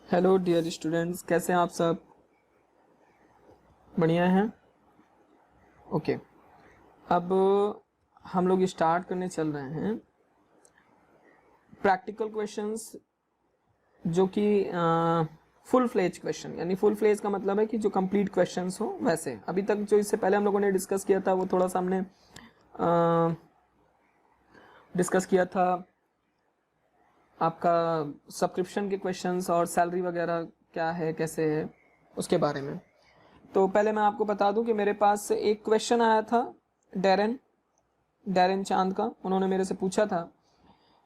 Hello dear students, कैसे हैं आप सब? बढ़िया हैं। ओके, अब हम लोग स्टार्ट करने चल रहे हैं प्रैक्टिकल क्वेश्चंस, जो कि फुल फ्लेज क्वेश्चन, यानी फुल फ्लेज का मतलब है कि जो कंप्लीट क्वेश्चंस हो वैसे। अभी तक जो इससे पहले हम लोगों ने डिस्कस किया था वो थोड़ा सा हमने डिस्कस किया था आपका सब्सक्रिप्शन के क्वेश्चंस और सैलरी वगैरह क्या है कैसे है उसके बारे में। तो पहले मैं आपको बता दूं कि मेरे पास एक क्वेश्चन आया था डैरेन चांद का। उन्होंने मेरे से पूछा था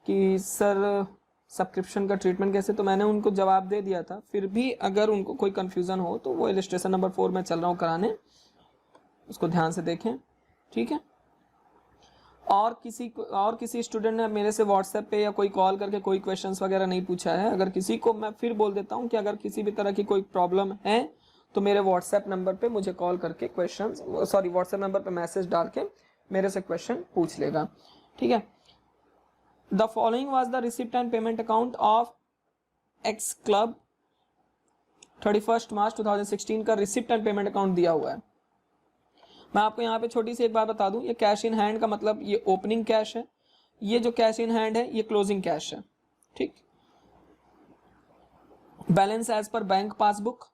कि सर सब्सक्रिप्शन का ट्रीटमेंट कैसे, तो मैंने उनको जवाब दे दिया था। फिर भी अगर उनको कोई कंफ्यूजन हो तो वो इलस्ट्रेशन नंबर 4 में चल रहा हूँ कराने, उसको ध्यान से देखें, ठीक है। और किसी स्टूडेंट ने मेरे से व्हाट्सएप पे या कोई कॉल करके कोई क्वेश्चंस वगैरह नहीं पूछा है। अगर किसी को, मैं फिर बोल देता हूँ कि अगर किसी भी तरह की कोई प्रॉब्लम है तो मेरे व्हाट्सएप नंबर पे मुझे कॉल करके व्हाट्सएप नंबर पे मैसेज डाल के मेरे से क्वेश्चन पूछ लेगा, ठीक है। The following was the receipt and payment account of x club 31 March 2016 का रिसिप्ट एंड पेमेंट अकाउंट दिया हुआ है। मैं आपको यहाँ पे छोटी सी एक बात बता दूं, ये कैश इन हैंड का मतलब ये ओपनिंग कैश है, ये जो कैश इन हैंड है ये क्लोजिंग कैश है, ठीक। Balance as per bank passbook,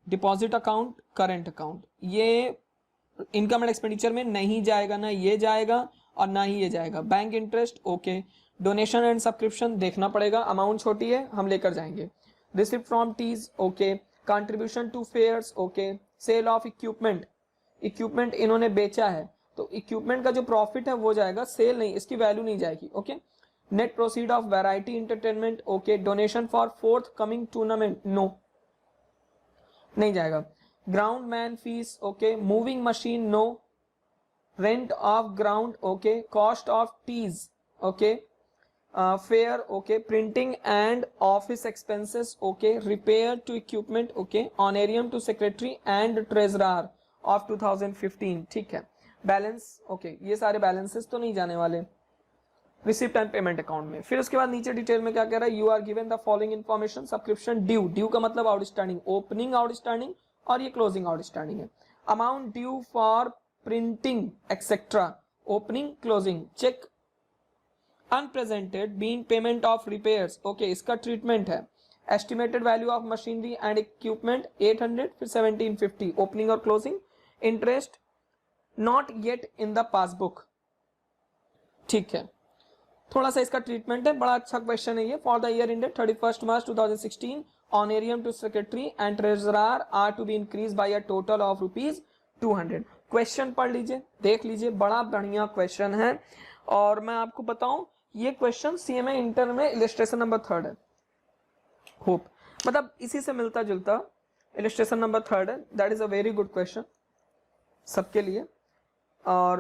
deposit account, current account, ये इनकम एंड एक्सपेंडिचर में नहीं जाएगा, ना ये जाएगा और ना ही ये जाएगा। Bank interest okay, donation and subscription देखना पड़ेगा, अमाउंट छोटी है हम लेकर जाएंगे। Receipt from teas okay, contribution to fairs okay, sale of equipment इन्होंने बेचा है तो इक्विपमेंट का जो प्रॉफिट है वो जाएगा, सेल नहीं, इसकी वैल्यू नहीं जाएगी, okay. Net proceed of variety entertainment okay, donation for forthcoming tournament no, नहीं जाएगा। Ground man fees okay, moving machine no, rent of ground okay, cost of teas okay, fair okay, printing and office expenses okay, repair to equipment okay, honorarium to secretary and treasurer of 2015, ठीक है। Balance okay, ये सारे balances तो नहीं जाने वाले receipt and payment account में। फिर उसके बाद नीचे डिटेल में क्या कह रहा है, you are given the following information, subscription due का मतलब आउटस्टैंडिंग, ओपनिंग आउटस्टैंडिंग और ये क्लोजिंग आउटस्टैंडिंग है। Amount due for printing etcetera, opening closing, cheque unpresented being payment of repairs okay, इसका ट्रीटमेंट है। Estimated value of machinery and equipment 800, फिर 1750, opening और closing. Interest not yet in the passbook, ठीक है। थोड़ा सा इसका ट्रीटमेंट है, बड़ा अच्छा क्वेश्चन है ये। For the year ended 31 March 2016, honorarium to secretary and treasurer are to be increase by a total of ₹200। Question पढ़ लीजिए, देख लीजिए, बड़ा बढ़िया क्वेश्चन है। और मैं आपको बताऊं, ये क्वेश्चन सीएमए इंटर में इलस्ट्रेशन नंबर 3 है। होप मतलब इसी से मिलता जुलता इलस्ट्रेशन नंबर 3 है। That is a very good question सबके लिए। और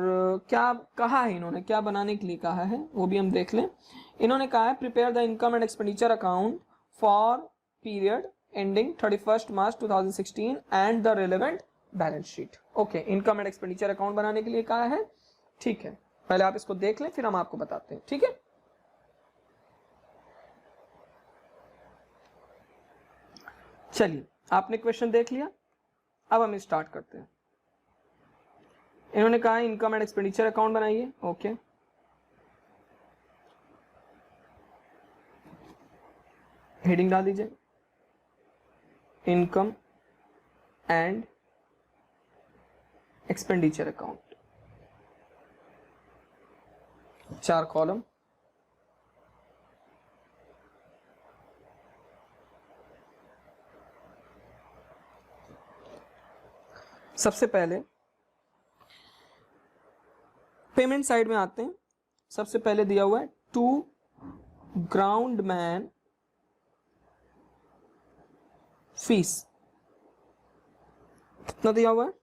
क्या कहा है इन्होंने, क्या बनाने के लिए कहा है वो भी हम देख लें। इन्होंने कहा है prepare the income and expenditure account for period ending 31 March 2016 and the relevant balance sheet okay. Income and expenditure account बनाने के लिए कहा है, ठीक है। पहले आप इसको देख लें फिर हम आपको बताते हैं, ठीक है। चलिए, आपने क्वेश्चन देख लिया, अब हम स्टार्ट करते हैं। इन्होंने कहा है इनकम एंड एक्सपेंडिचर अकाउंट बनाइए, ओके। हेडिंग डाल दीजिए, income and expenditure account, 4 column. सबसे पहले पेमेंट साइड में आते हैं। सबसे पहले दिया हुआ है टू ग्राउंड मैन फीस, कितना दिया हुआ है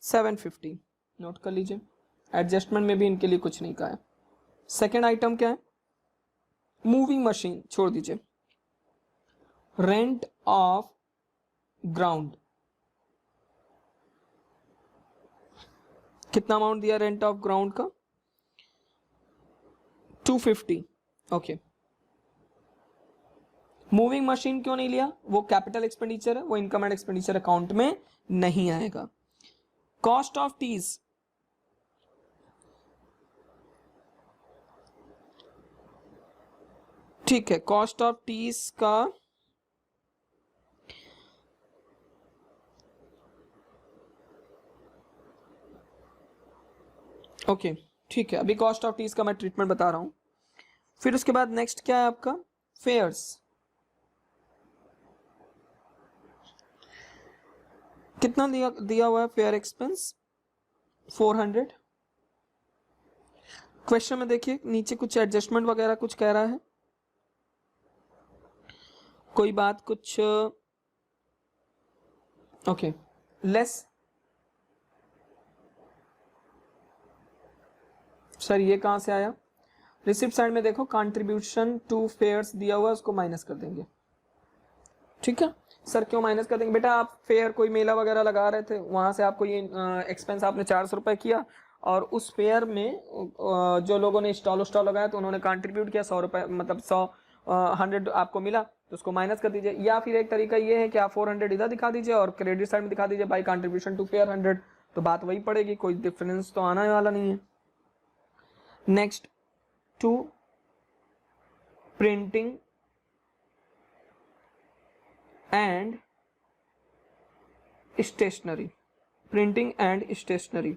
750, नोट कर लीजिए। एडजस्टमेंट में भी इनके लिए कुछ नहीं कहा है। सेकेंड आइटम क्या है, मूविंग मशीन छोड़ दीजिए। रेंट ऑफ ग्राउंड, कितना अमाउंट दिया रेंट ऑफ ग्राउंड का 250 ओके। मूविंग मशीन क्यों नहीं लिया? वो कैपिटल एक्सपेंडिचर है, वो इनकम एंड एक्सपेंडिचर अकाउंट में नहीं आएगा। कॉस्ट ऑफ टीज, ठीक है, कॉस्ट ऑफ टीज का ओके ठीक है, अभी कॉस्ट ऑफ टीज का मैं ट्रीटमेंट बता रहा हूं। फिर उसके बाद नेक्स्ट क्या है आपका? फेयर्स। कितना दिया हुआ है फेयर एक्सपेंस? 400। क्वेश्चन में देखिए नीचे कुछ एडजस्टमेंट वगैरह कुछ कह रहा है, कोई बात कुछ ओके लेस। सर ये कहां से आया? रिसिप्ट साइड में देखो कंट्रीब्यूशन टू फेयर्स दिया हुआ है, उसको माइनस कर देंगे। ठीक है सर, क्यों माइनस कर देंगे? बेटा आप फेयर कोई मेला वगैरह लगा रहे थे, वहां से आपको ये एक्सपेंस आपने 400 रुपये किया, और उस फेयर में जो लोगों ने स्टॉल लगाया तो उन्होंने कंट्रीब्यूट किया 100 रुपये, मतलब 100 आपको मिला, तो उसको माइनस कर दीजिए। या फिर एक तरीका ये है कि आप 400 इधर दिखा दीजिए और क्रेडिट साइड में दिखा दीजिए बाई कंट्रीब्यूशन टू फेयर 100, तो बात वही पड़ेगी, कोई डिफरेंस तो आना वाला नहीं है। Next, to printing and stationery, printing and stationery,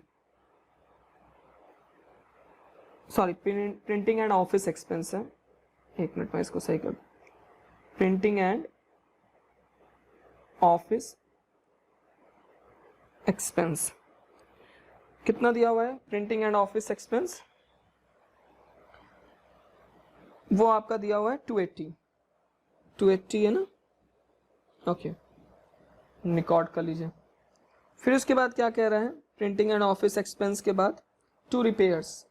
sorry printing and office expense है, एक मिनट में इसको सही कर दूं। प्रिंटिंग एंड ऑफिस एक्सपेंस कितना दिया हुआ है? प्रिंटिंग एंड ऑफिस एक्सपेंस वो आपका दिया हुआ है 280 है ना, ओके रिकॉर्ड कर लीजिए। फिर उसके बाद क्या कह रहा है? प्रिंटिंग एंड ऑफिस एक्सपेंस के बाद टू रिपेयर्स,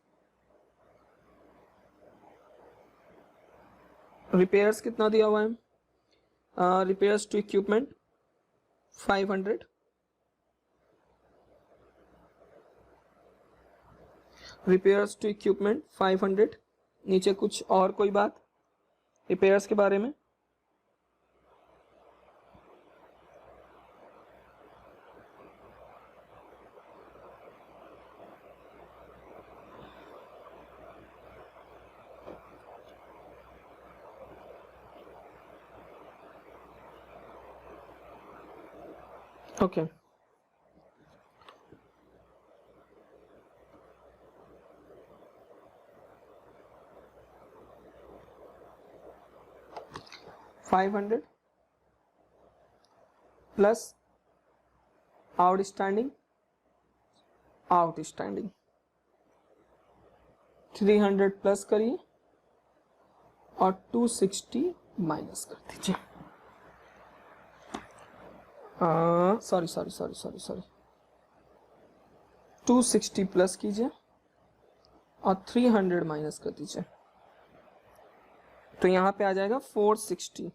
रिपेयर्स कितना दिया हुआ है? Repairs to equipment 500, repairs to equipment 500। नीचे कुछ और कोई बात रिपेयर्स के बारे में? ओके $500 प्लस आउटस्टैंडिंग 300 प्लस करिए और 260 माइनस कर दीजिए। सॉरी 260 प्लस कीजिए और 300 माइनस कर दीजिए, तो यहां पे आ जाएगा 460।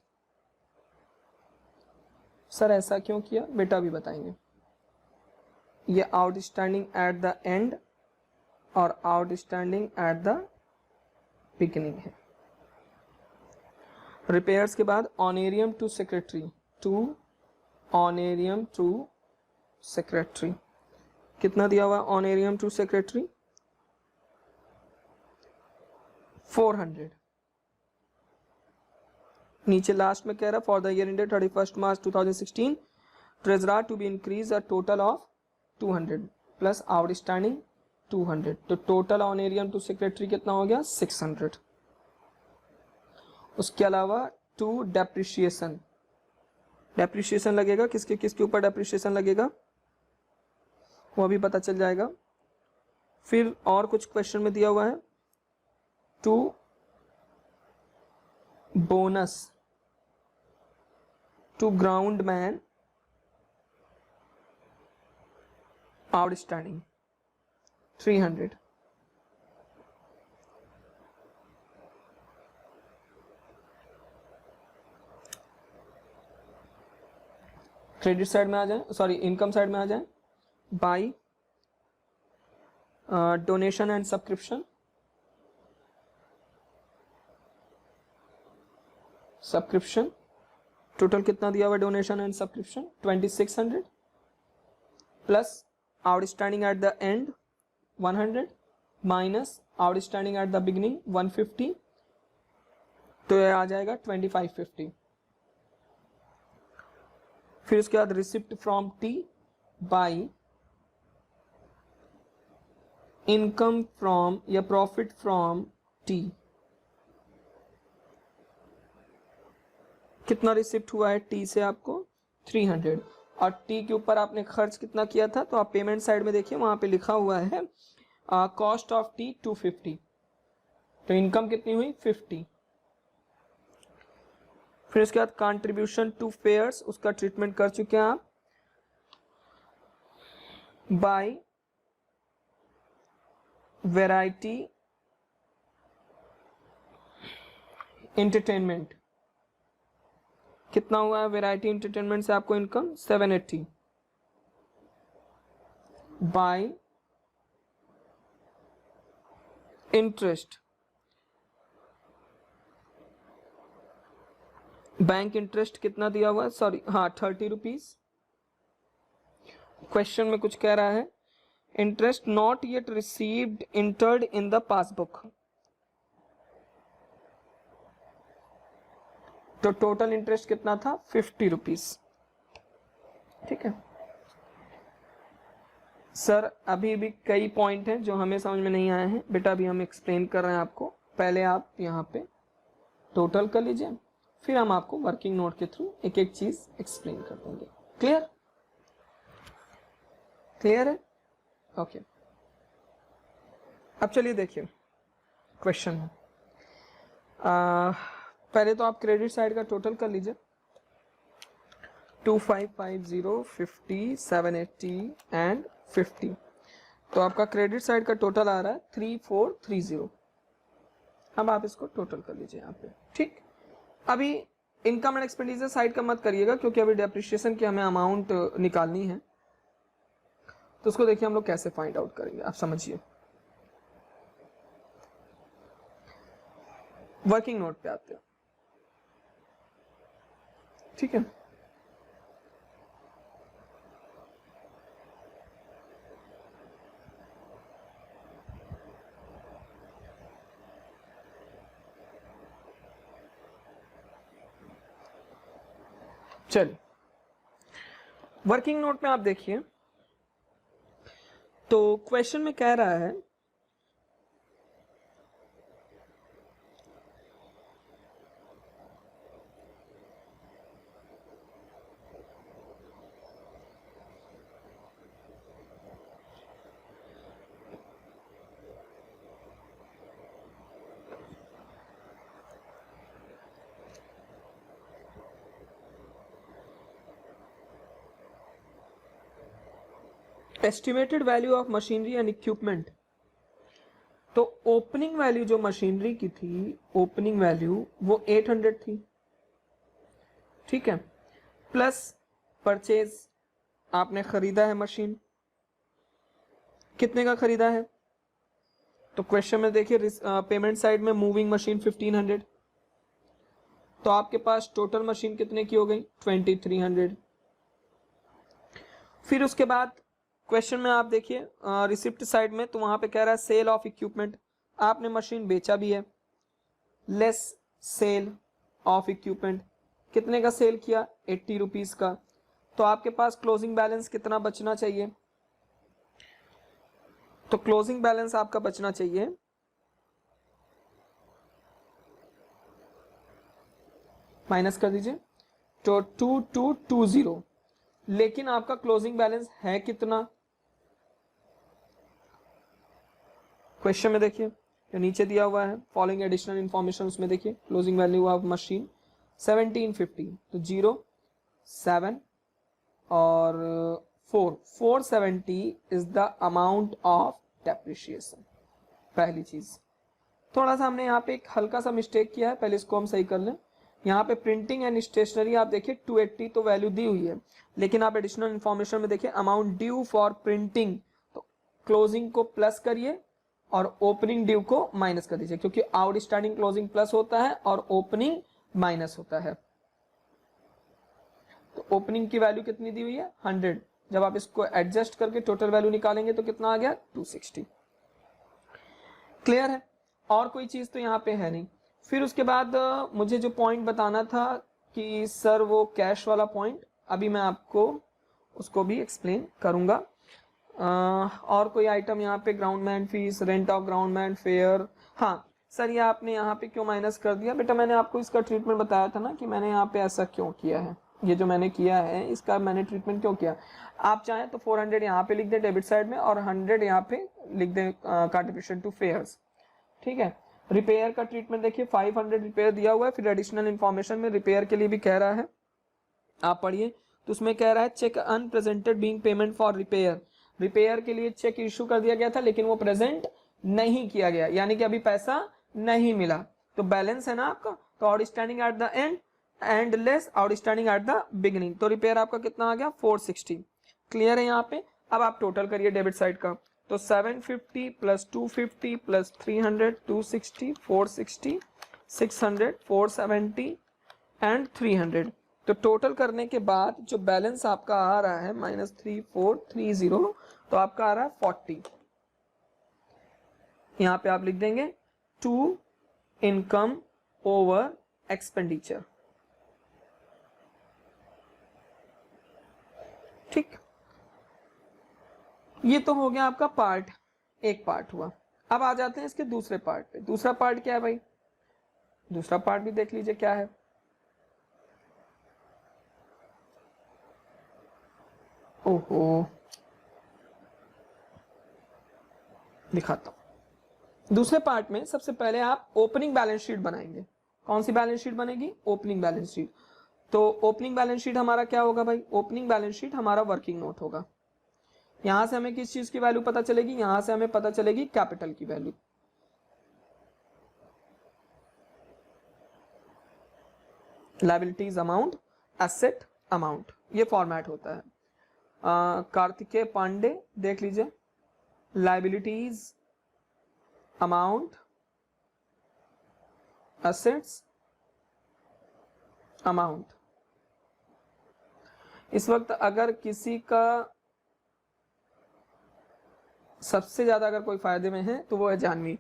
सर ऐसा क्यों किया बेटा? अभी बताएंगे। ये आउटस्टैंडिंग एट द एंड और आउटस्टैंडिंग एट द बिगिनिंग है। रिपेयर्स के बाद honorarium to secretary, honorarium to secretary कितना दिया हुआ? Honorarium to secretary 400। नीचे लास्ट में कह रहा for the year ended 31 March 2016 treasurer to be increase a total of 200 plus outstanding 200, तो टोटल ऑनेरियम टू सेक्रेटरी कितना हो गया? 600। उसके अलावा टू डेप्रिशिएशन, डेप्रिशिएशन लगेगा किसके किसके ऊपर डेप्रिशिएशन लगेगा वो अभी पता चल जाएगा। फिर और कुछ क्वेश्चन में दिया हुआ है to bonus to ground man outstanding 300। Credit side में आ जाए, सॉरी इनकम साइड में आ जाए, by donation and subscription subscription, total कितना दिया हुआ donation and subscription 2600 plus outstanding at the end 100 minus outstanding at the beginning 150, तो ये आ जाएगा 2550। फिर उसके बाद receipt from tea by income from या प्रॉफिट फ्रॉम टी, कितना रिसिप्ट हुआ है टी से आपको 300, और टी के ऊपर आपने खर्च कितना किया था, तो आप पेमेंट साइड में देखिए वहां पे लिखा हुआ है कॉस्ट ऑफ टी 250, तो इनकम कितनी हुई 50। फिर उसके बाद कंट्रीब्यूशन टू फेयर्स, उसका ट्रीटमेंट कर चुके हैं आप, बाय वैरायटी एंटरटेनमेंट, कितना हुआ है वैरायटी एंटरटेनमेंट से आपको income 780, bye interest, bank interest कितना दिया हुआ है, सॉरी हाँ 30 रुपीज। क्वेश्चन में कुछ कह रहा है interest not yet received entered in the passbook, तो टोटल इंटरेस्ट कितना था 50 रुपीज। ठीक है सर, अभी भी कई पॉइंट हैं जो हमें समझ में नहीं आए हैं बेटा, अभी हम एक्सप्लेन कर रहे हैं आपको, पहले आप यहाँ पे टोटल कर लीजिए, फिर हम आपको वर्किंग नोट के थ्रू एक एक चीज एक्सप्लेन कर देंगे। क्लियर? क्लियर है? ओके अब चलिए देखिए क्वेश्चन में, पहले तो आप क्रेडिट साइड का टोटल कर लीजिए, 2550, 50, 780 एंड 50, तो आपका क्रेडिट साइड का टोटल आ रहा है 3430। अब आप इसको टोटल कर लीजिए यहाँ पे। ठीक, अभी इनकम एंड एक्सपेंडिचर साइड का मत करिएगा क्योंकि अभी डेप्रिसिएशन की हमें अमाउंट निकालनी है, तो उसको देखिए हम लोग कैसे फाइंड आउट करेंगे, आप समझिए। वर्किंग नोट पे आते हैं। ठीक है, चलिए वर्किंग नोट में आप देखिए, तो क्वेश्चन में कह रहा है estimated value of machinery and equipment, तो ओपनिंग वैल्यू जो मशीनरी की थी, ओपनिंग वैल्यू वो 800 थी। ठीक है, प्लस परचेज, आपने खरीदा है मशीन, कितने का खरीदा है, तो क्वेश्चन में देखिए पेमेंट साइड में मूविंग मशीन 1500, तो आपके पास टोटल मशीन कितने की हो गई 2300। फिर उसके बाद क्वेश्चन में आप देखिए रिसिप्ट साइड में, तो वहां पे कह रहा है सेल ऑफ इक्विपमेंट, आपने मशीन बेचा भी है, लेस सेल ऑफ इक्विपमेंट, कितने का सेल किया 80 रुपीज का, तो आपके पास क्लोजिंग बैलेंस कितना बचना चाहिए, तो क्लोजिंग बैलेंस आपका बचना चाहिए माइनस कर दीजिए तो 2220, लेकिन आपका क्लोजिंग बैलेंस है कितना, क्वेश्चन में देखिए जो नीचे दिया हुआ है फॉलोइंग एडिशनल इंफॉर्मेशन, उसमें देखिए क्लोजिंग वैल्यू ऑफ मशीन 1750, तो 0 7 और 470 is the amount of depreciation. पहली चीज, थोड़ा सा हमने यहाँ पे एक हल्का सा मिस्टेक किया है, पहले इसको हम सही कर लें। यहाँ पे प्रिंटिंग एंड स्टेशनरी आप देखिए 280 तो वैल्यू दी हुई है, लेकिन आप एडिशनल इंफॉर्मेशन में देखिए अमाउंट ड्यू फॉर प्रिंटिंग, तो क्लोजिंग को प्लस करिए और ओपनिंग ड्यू को माइनस कर दीजिए, क्योंकि आउटस्टैंडिंग क्लोजिंग प्लस होता है और ओपनिंग माइनस होता है। तो ओपनिंग की वैल्यू कितनी दी हुई है 100, जब आप इसको एडजस्ट करके टोटल वैल्यू निकालेंगे तो कितना आ गया 260। क्लियर है, और कोई चीज तो यहाँ पे है नहीं। फिर उसके बाद मुझे जो पॉइंट बताना था कि सर वो कैश वाला पॉइंट, अभी मैं आपको उसको भी एक्सप्लेन करूंगा। और कोई आइटम यहाँ पे groundman fees, rent of groundman, fair. हाँ सर ये आपने यहाँ पे क्यों माइनस कर दिया, बेटा मैंने आपको इसका ट्रीटमेंट बताया था ना कि मैंने यहाँ पे ऐसा क्यों किया है, ये जो मैंने किया है इसका मैंने ट्रीटमेंट क्यों किया। आप चाहें तो 400 यहाँ पे लिख दे डेबिट साइड में और 100 यहाँ पे लिख दे कंट्रीब्यूशन टू फेयर्स, ठीक है। रिपेयर का ट्रीटमेंट देखिए 500 रिपेयर दिया हुआ है, फिर एडिशनल इन्फॉर्मेशन में रिपेयर के लिए भी कह रहा है, आप पढ़िए। तो उसमें कह रहा है cheque unpresented being payment for repair, repair के लिए चेक इशू कर दिया गया था लेकिन वो प्रेजेंट नहीं किया गया, यानी कि अभी पैसा नहीं मिला। तो बैलेंस है ना आपका, तो outstanding at the and less outstanding at the beginning, तो रिपेयर आपका कितना आ गया 460। क्लियर है यहाँ पे। अब आप टोटल करिए डेबिट साइड का, तो 750 प्लस 250 प्लस 300 260 460 600 470 एंड 300। तो टोटल करने के बाद जो बैलेंस आपका आ रहा है -3430, तो आपका आ रहा है 40। यहां पे आप लिख देंगे टू इनकम ओवर एक्सपेंडिचर, ठीक। ये तो हो गया आपका पार्ट, एक पार्ट हुआ। अब आ जाते हैं इसके दूसरे पार्ट पे। दूसरा पार्ट क्या है भाई, दूसरा पार्ट भी देख लीजिए क्या है। ओहो दिखाता हूं। दूसरे पार्ट में सबसे पहले आप ओपनिंग बैलेंस शीट बनाएंगे। कौन सी बैलेंस शीट बनेगी, ओपनिंग बैलेंस शीट। तो ओपनिंग बैलेंस शीट हमारा क्या होगा भाई, ओपनिंग बैलेंस शीट हमारा वर्किंग नोट होगा। यहां से हमें किस चीज की वैल्यू पता चलेगी, यहां से हमें पता चलेगी कैपिटल की value. Liabilities amount, asset amount, ये फॉर्मेट होता है। कार्तिकेय पांडे देख लीजिए, लायबिलिटीज अमाउंट, एसेट्स अमाउंट। इस वक्त अगर किसी का सबसे ज्यादा अगर कोई फायदे में है तो वो है जानवी।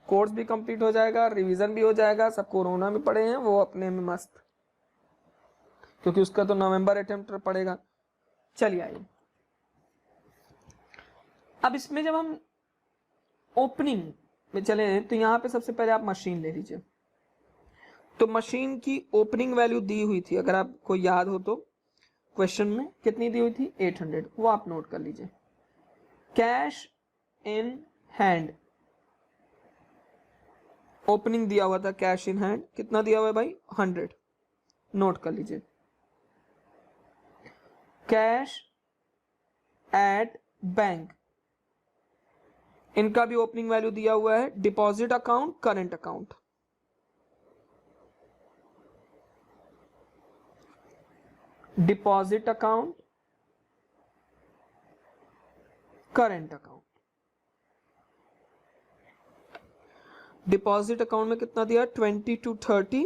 कोर्स भी कंप्लीट हो जाएगा, रिवीजन भी हो जाएगा, सब कोरोना में पढ़े हैं वो अपने में मस्त, क्योंकि उसका तो नवंबर अटेम्प्ट पड़ेगा। चलिए आइए, अब इसमें जब हम ओपनिंग में चले तो यहां पे सबसे पहले आप मशीन ले लीजिए। तो मशीन की ओपनिंग वैल्यू दी हुई थी, अगर आपको याद हो तो क्वेश्चन में कितनी दी हुई थी 800, वो आप नोट कर लीजिए। कैश इन हैंड ओपनिंग दिया हुआ था, कैश इन हैंड कितना दिया हुआ है भाई 100, नोट कर लीजिए। कैश एट बैंक, इनका भी ओपनिंग वैल्यू दिया हुआ है। Deposit account, current account, deposit account, current account. Deposit account में कितना दिया 20 to 30,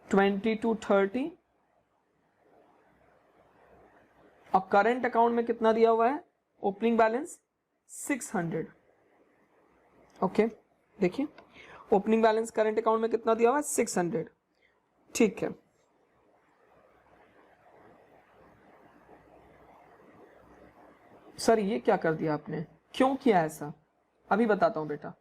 20 to 30, और करंट अकाउंट में कितना दिया हुआ है ओपनिंग बैलेंस 600। ओके देखिए ओपनिंग बैलेंस करंट अकाउंट में कितना दिया हुआ है 600, ठीक है। सर ये क्या कर दिया आपने, क्यों किया ऐसा, अभी बताता हूं बेटा,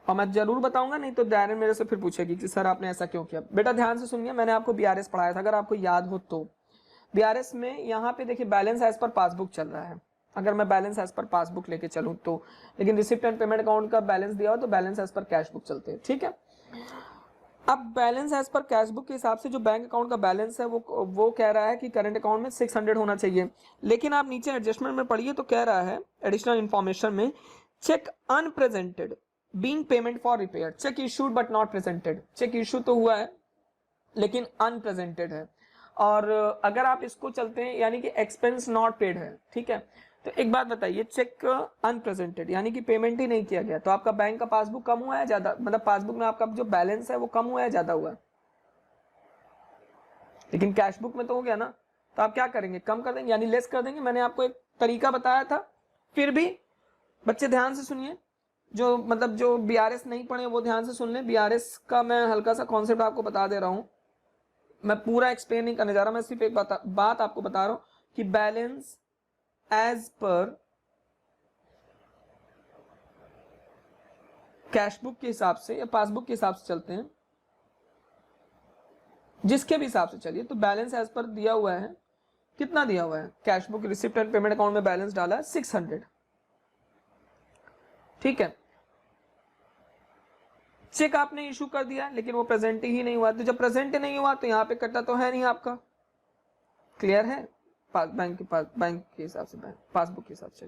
और मैं जरूर बताऊंगा, नहीं तो डायरेक्ट मेरे से फिर पूछेगी कि सर आपने ऐसा क्यों किया। बेटा ध्यान से सुनिए, मैंने आपको बीआरएस पढ़ाया था, अगर आपको याद हो तो। बीआरएस में यहाँ पे देखिए बैलेंस एज पर पासबुक चल रहा है, अगर मैं बैलेंस एज पर पासबुक लेके चलूं तो, लेकिन रिसिप्ट एंड पेमेंट अकाउंट का बैलेंस दिया हो तो balance as per cash book चलते हैं, ठीक है। अब balance as per cash book के हिसाब से जो बैंक अकाउंट का बैलेंस है वो कह रहा है कि करंट अकाउंट में 600 होना चाहिए, लेकिन आप नीचे एडजस्टमेंट में पढ़िए तो कह रहा है एडिशनल इन्फॉर्मेशन में cheque unpresented being payment for repair, cheque issued but not presented. Cheque issue तो हुआ है लेकिन अनप्रेजेंटेड है, और अगर आप इसको चलते हैं यानी कि एक्सपेंस नॉट पेड है, ठीक है। तो एक बात बताइए, चेक अनप्रेजेंटेड यानी कि पेमेंट ही नहीं किया गया, तो आपका बैंक का पासबुक कम हुआ है ज्यादा, मतलब पासबुक में आपका जो बैलेंस है वो कम हुआ है ज्यादा हुआ है? लेकिन कैश बुक में तो हो गया ना, तो आप क्या करेंगे, कम कर देंगे यानी लेस कर देंगे। मैंने आपको एक तरीका बताया था, फिर भी बच्चे ध्यान से सुनिए, जो मतलब जो बीआरएस नहीं पढ़े वो ध्यान से सुन लें। बीआरएस का मैं हल्का सा कॉन्सेप्ट आपको बता दे रहा हूं, मैं पूरा एक्सप्लेन नहीं करने जा रहा, मैं सिर्फ एक बात आपको बता रहा हूं कि balance as per cash book के हिसाब से या पासबुक के हिसाब से चलते हैं, जिसके भी हिसाब से चलिए, तो बैलेंस एज पर दिया हुआ है, कितना दिया हुआ है, cash book receipt and payment account में बैलेंस डाला है 600, ठीक है। चेक आपने इशू कर दिया लेकिन वो प्रेजेंट ही नहीं हुआ, तो जब प्रेजेंट नहीं हुआ तो यहाँ पे कटा तो है नहीं आपका, क्लियर है? बैंक के पास, बैंक के हिसाब से, बैंक पासबुक के हिसाब से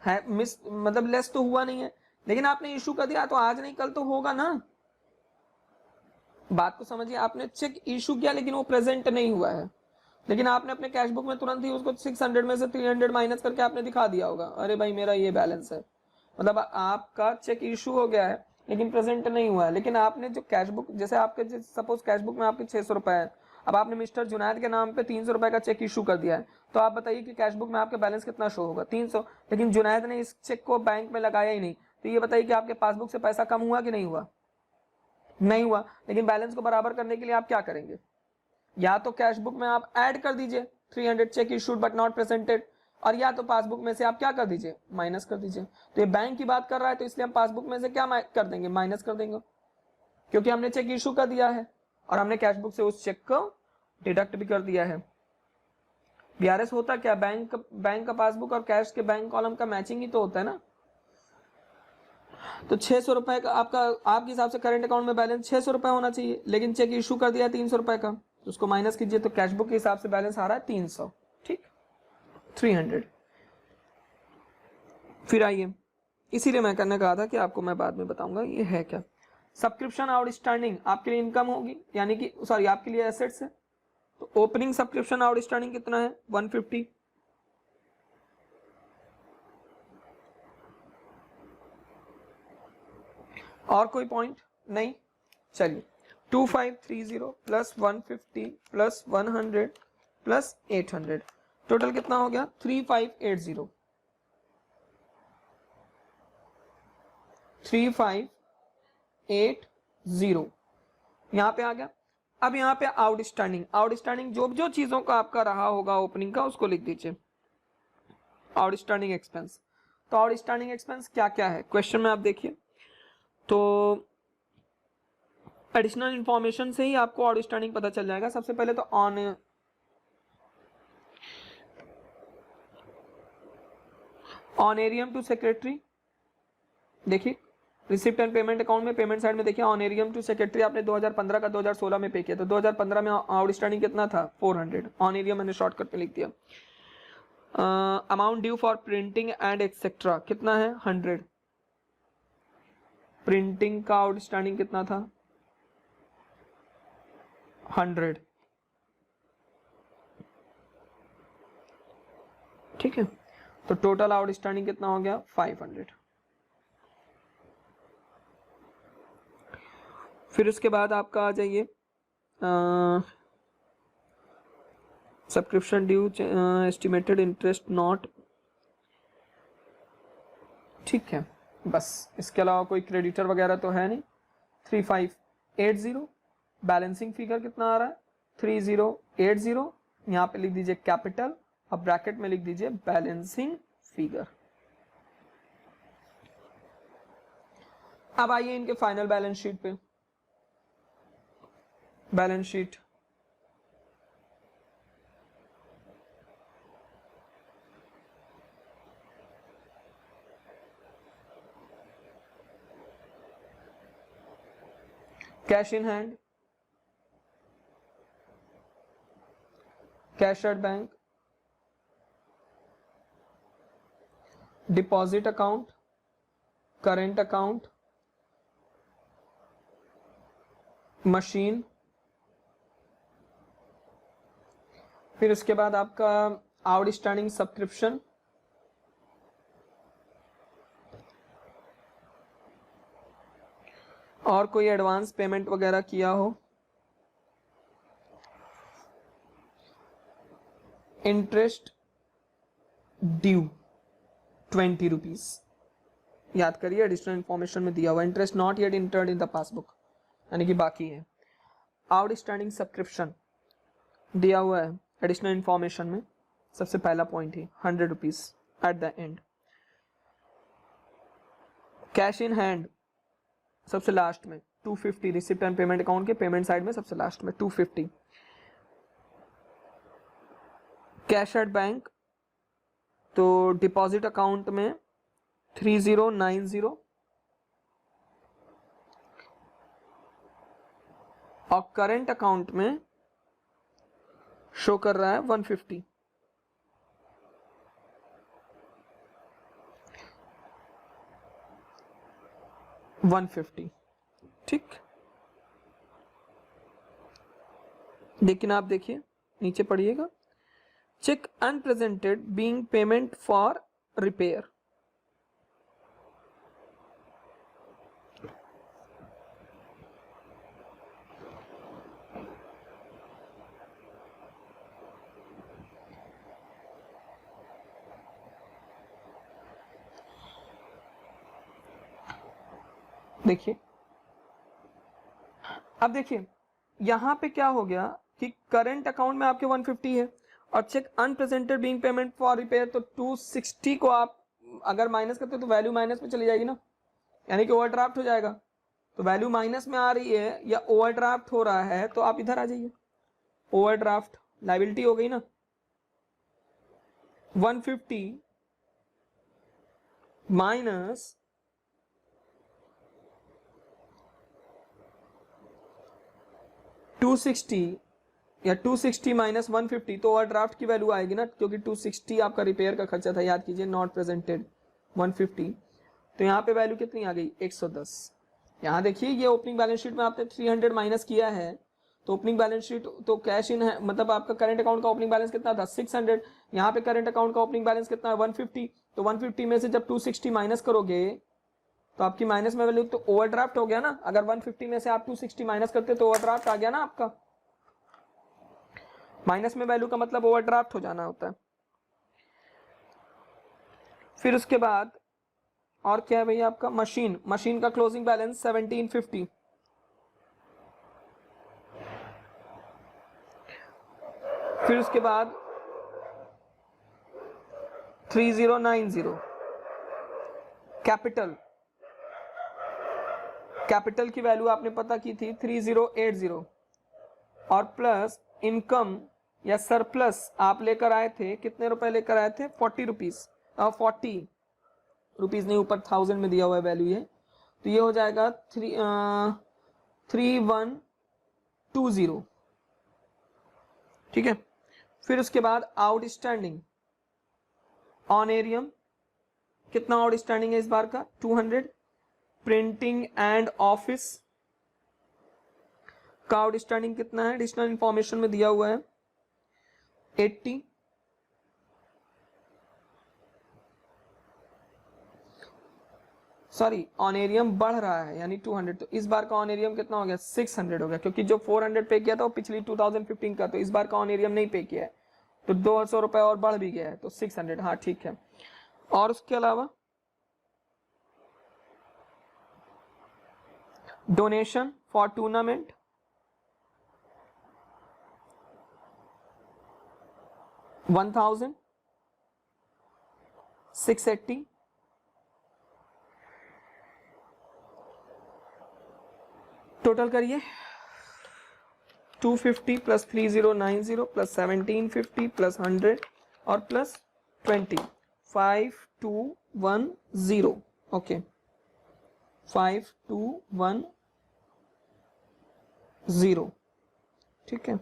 है मिस, मतलब लेस तो हुआ नहीं है, लेकिन आपने इशू कर दिया तो आज नहीं कल तो होगा ना। बात को समझिए, आपने चेक इशू किया लेकिन वो प्रेजेंट नहीं हुआ है, लेकिन आपने अपने कैश बुक में तुरंत ही उसको 600 में से 300 माइनस करके आपने दिखा दिया होगा, अरे भाई मेरा ये बैलेंस है, मतलब आपका चेक इशू हो गया है लेकिन प्रेजेंट नहीं हुआ है। लेकिन आपने जो कैश बुक, जैसे आपके सपोज कैश बुक में आपके 600 रुपए है, अब आपने मिस्टर जुनैद के नाम पे 300 रुपए का चेक इशू कर दिया है, तो आप बताइए कि कैश बुक में आपका बैलेंस कितना शो होगा, 300। लेकिन जुनैद ने इस चेक को बैंक में लगाया ही नहीं, तो ये बताइए कि आपके पासबुक से पैसा कम हुआ कि नहीं हुआ? नहीं हुआ। लेकिन बैलेंस को बराबर करने के लिए आप क्या करेंगे, या तो कैश बुक में आप ऐड कर दीजिए 300 check issued but not presented, और या तो पासबुक में से आप क्या कर दीजिए, माइनस कर दीजिए। तो ये बैंक की बात कर रहा है तो इसलिए हम पासबुक में से क्या कर देंगे, माइनस कर देंगे, क्योंकि हमने चेक इशू कर दिया है और हमने कैश बुक से उस चेक को डिडक्ट भी कर दिया है। बीआरएस होता क्या, बैंक का पासबुक और कैश के बैंक कॉलम का मैचिंग ही तो होता है ना। तो 600 रुपए का आपका, आपके हिसाब से करंट अकाउंट में बैलेंस 600 रुपए होना चाहिए, लेकिन चेक इशू कर दिया 300 रुपए का, तो उसको माइनस कीजिए, तो कैश बुक के हिसाब से बैलेंस आ रहा है 300, ठीक, 300। फिर आइए, इसीलिए मैं करने कहा था कि आपको मैं बाद में बताऊंगा ये है क्या। सब्सक्रिप्शन आउटस्टैंडिंग आपके लिए इनकम होगी, यानी कि सॉरी आपके लिए एसेट्स है, तो ओपनिंग सब्सक्रिप्शन आउटस्टैंडिंग कितना है, 150। और कोई पॉइंट नहीं, चलिए 2530 प्लस 150 प्लस 100 प्लस 800, टोटल कितना हो गया, 3580, 3580 यहां पे आ गया। अब यहाँ पे आउटस्टैंडिंग जो जो चीजों का आपका रहा होगा ओपनिंग का उसको लिख दीजिए, आउटस्टैंडिंग एक्सपेंस। तो आउटस्टैंडिंग एक्सपेंस क्या क्या है क्वेश्चन में आप देखिए, तो एडिशनल इंफॉर्मेशन से ही आपको आउटस्टैंडिंग पता चल जाएगा। सबसे पहले तो ऑनरेरियम टू सेक्रेटरी, देखिए रिसिप्ट एंड पेमेंट अकाउंट में पेमेंट साइड में देखिए ऑनरेरियम टू सेक्रेटरी आपने 2015 का 2016 में पे किया, तो 2015 में आउटस्टैंडिंग कितना था, 400, ऑनरेरियम मैंने शॉर्टकट पे लिख दिया। Amount due for printing and etcetera कितना है, 100, प्रिंटिंग का आउटस्टैंडिंग कितना था, 100, ठीक है, तो टोटल आउटस्टैंडिंग कितना हो गया, 500। फिर उसके बाद आपका आ जाइए subscription due estimated interest not, ठीक है, बस इसके अलावा कोई क्रेडिटर वगैरह तो है नहीं। 3580 बैलेंसिंग फिगर कितना आ रहा है, 3080, यहाँ पे लिख दीजिए कैपिटल और ब्रैकेट में लिख दीजिए बैलेंसिंग फिगर। अब आइए इनके फाइनल बैलेंस शीट पे, balance sheet cash in hand, cash at bank, deposit account, current account, machine, फिर उसके बाद आपका आउटस्टैंडिंग सब्सक्रिप्शन, और कोई एडवांस पेमेंट वगैरह किया हो, इंटरेस्ट ड्यू 20 रुपीज, याद करिए एडिशनल इंफॉर्मेशन में दिया हुआ interest not yet entered in the passbook, यानी कि बाकी है। आउटस्टैंडिंग सब्सक्रिप्शन दिया हुआ है एडिशनल इंफॉर्मेशन में, सबसे पहला पॉइंट है 100 rupees eight the and. Cash in hand सबसे लास्ट में 250, रिसिप्ट एंड पेमेंट अकाउंट के पेमेंट साइड में सबसे लास्ट में 250। कैश एट बैंक तो डिपॉजिट अकाउंट में 3090 और करंट अकाउंट में शो कर रहा है 150। ठीक, लेकिन आप देखिए नीचे पढ़िएगा, cheque unpresented being payment for repair. देखिए, अब देखिए यहां पे क्या हो गया कि करंट अकाउंट में आपके 150 है और cheque unpresented being payment for repair, तो 260 को आप अगर माइनस करते तो वैल्यू माइनस में चली जाएगी ना, यानी कि ओवरड्राफ्ट हो जाएगा। तो वैल्यू माइनस में आ रही है या ओवरड्राफ्ट हो रहा है तो आप इधर आ जाइए, ओवरड्राफ्ट लायबिलिटी हो गई ना, 150 माइनस 260 या 260 माइनस 150, तो ओवरड्राफ्ट की वैल्यू आएगी ना, क्योंकि 260 आपका रिपेयर का खर्चा था, याद कीजिए, नॉट प्रेजेंटेड 150। तो यहाँ पे वैल्यू कितनी आ गई 110। यहाँ देखिए ये ओपनिंग बैलेंस शीट में आपने 300 माइनस किया है, तो ओपनिंग बैलेंस शीट तो कैश इन है, मतलब आपका करंट अकाउंट का ओपनिंग बैलेंस कितना था 600, यहाँ पे करंट अकाउंट का ओपनिंग बैलेंस कितना है 150। तो 150 में से जब 260 माइनस करोगे तो आपकी माइनस में वैल्यू, तो ओवरड्राफ्ट हो गया ना। अगर 150 में से आप 260 माइनस करते तो ओवरड्राफ्ट आ गया ना आपका, माइनस में वैल्यू का मतलब ओवरड्राफ्ट हो जाना होता है। फिर उसके बाद और क्या है भैया आपका, मशीन का क्लोजिंग बैलेंस 1750। फिर उसके बाद 3090 कैपिटल की वैल्यू आपने पता की थी 3080, और प्लस इनकम या सरप्लस आप लेकर आए थे, कितने रुपए लेकर आए थे 40 रुपीज, 40 रुपीज नहीं, ऊपर 1000 में दिया हुआ है वैल्यू ये, तो ये हो जाएगा 3120। ठीक है। फिर उसके बाद आउटस्टैंडिंग ऑनएरियम, कितना आउटस्टैंडिंग है इस बार का 200। प्रिंटिंग एंड ऑफिस का आउटस्टैंडिंग कितना है, एडिशनल इंफॉर्मेशन में दिया हुआ है 80। सॉरी, ऑनएरियम बढ़ रहा है यानी 200, तो इस बार का ऑनएरियम कितना हो गया 600 हो गया, क्योंकि जो 400 पे किया था वो पिछली 2015 का, तो इस बार का ऑनएरियम नहीं पे किया है, तो 200 रुपए और बढ़ भी गया है, तो 600। हाँ ठीक है। और उसके अलावा डोनेशन फॉर टूर्नामेंट 1680। टोटल करिए 250 प्लस 3090 प्लस 1750 प्लस 100 और प्लस 20, 5210। ओके 5210, ठीक है।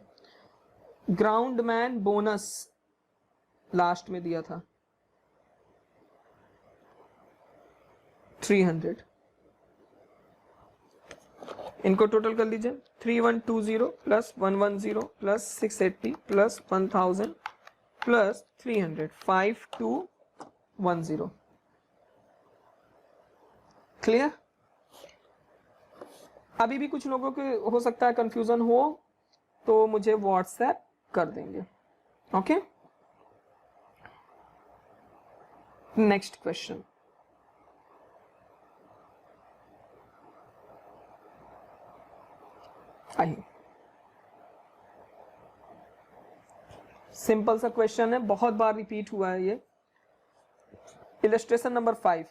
ग्राउंड मैन बोनस लास्ट में दिया था 300, इनको टोटल कर लीजिए 3120 plus 110 plus 680 plus 1000 plus 300, 5210। Clear? अभी भी कुछ लोगों के हो सकता है कंफ्यूजन हो तो मुझे व्हाट्सएप कर देंगे। Okay, next question. आइए, सिंपल सा क्वेश्चन है, बहुत बार रिपीट हुआ है ये। Illustration number 5।